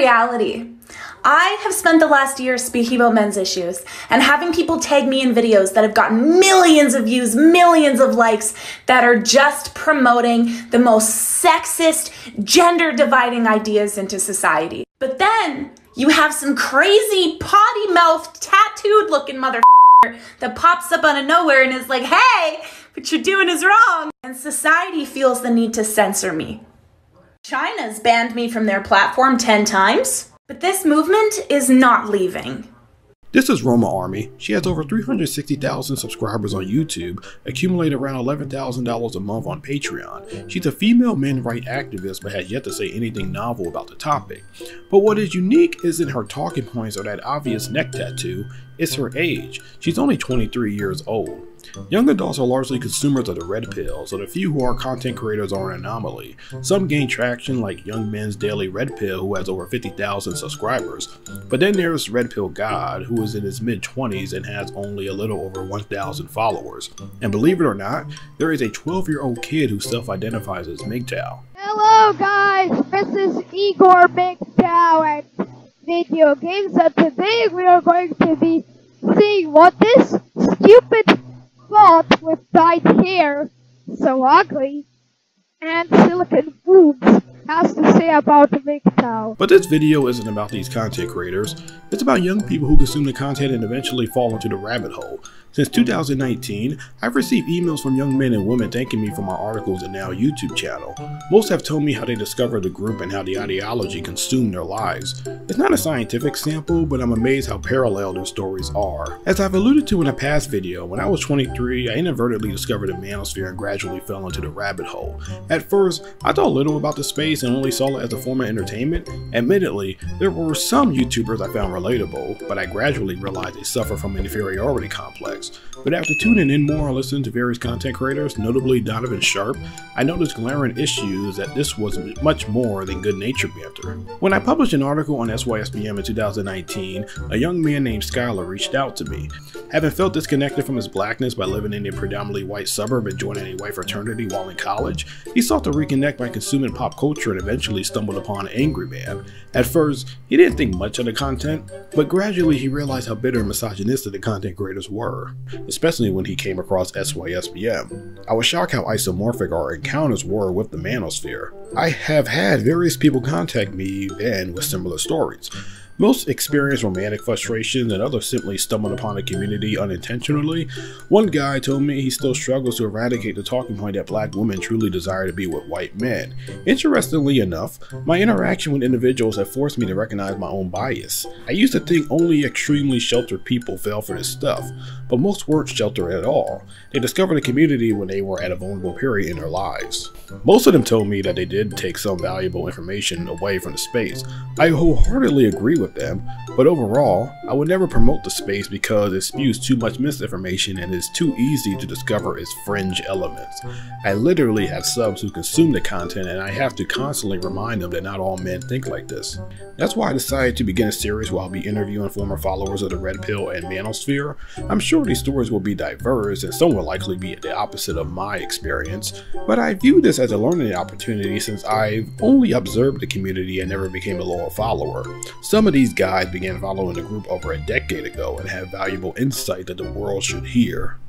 reality. I have spent the last year speaking about men's issues and having people tag me in videos that have gotten millions of views, millions of likes, that are just promoting the most sexist, gender-dividing ideas into society. But then you have some crazy potty-mouthed, tattooed-looking motherfucker that pops up out of nowhere and is like, hey, what you're doing is wrong. And society feels the need to censor me. China's banned me from their platform 10 times. But this movement is not leaving. This is Roma Army. She has over 360,000 subscribers on YouTube, accumulated around $11,000 a month on Patreon. She's a female men's rights activist but has yet to say anything novel about the topic. But what is unique isn't her talking points or that obvious neck tattoo, it's her age. She's only 23 years old. Young adults are largely consumers of the red pill, so the few who are content creators are an anomaly. Some gain traction like Young Men's Daily Red Pill, who has over 50,000 subscribers. But then there's Red Pill God, who is in his mid-20s and has only a little over 1,000 followers. And believe it or not, there is a 12-year-old kid who self-identifies as MGTOW. Hello guys, this is Igor MGTOW and video games, and today we are going to be seeing what this stupid bot with dyed hair, so ugly, and silicone boobs has to say about MGTOW. But this video isn't about these content creators, it's about young people who consume the content and eventually fall into the rabbit hole. Since 2019, I've received emails from young men and women thanking me for my articles and now YouTube channel. Most have told me how they discovered the group and how the ideology consumed their lives. It's not a scientific sample, but I'm amazed how parallel their stories are. As I've alluded to in a past video, when I was 23, I inadvertently discovered the Manosphere and gradually fell into the rabbit hole. At first, I thought little about the space and only saw it as a form of entertainment. Admittedly, there were some YouTubers I found relatable, but I gradually realized they suffer from an inferiority complex. But after tuning in more and listening to various content creators, notably Donovan Sharp, I noticed glaring issues that this was much more than good-natured banter. When I published an article on SYSBM in 2019, a young man named Skylar reached out to me. Having felt disconnected from his blackness by living in a predominantly white suburb and joining a white fraternity while in college, he sought to reconnect by consuming pop culture and eventually stumbled upon Angry Man. At first, he didn't think much of the content, but gradually he realized how bitter and misogynistic the content creators were, especially when he came across SYSBM. I was shocked how isomorphic our encounters were with the Manosphere. I have had various people contact me then with similar stories. Most experience romantic frustrations and others simply stumbled upon the community unintentionally. One guy told me he still struggles to eradicate the talking point that black women truly desire to be with white men. Interestingly enough, my interaction with individuals have forced me to recognize my own bias. I used to think only extremely sheltered people fell for this stuff, but most weren't sheltered at all. They discovered the community when they were at a vulnerable period in their lives. Most of them told me that they did take some valuable information away from the space. I wholeheartedly agree with them, but overall, I would never promote the space because it spews too much misinformation and is too easy to discover its fringe elements. I literally have subs who consume the content and I have to constantly remind them that not all men think like this. That's why I decided to begin a series where I'll be interviewing former followers of the Red Pill and Manosphere. I'm sure these stories will be diverse and some will likely be the opposite of my experience, but I view this as a learning opportunity since I've only observed the community and never became a loyal follower. Some of these guys began following the group over a decade ago and have valuable insight that the world should hear.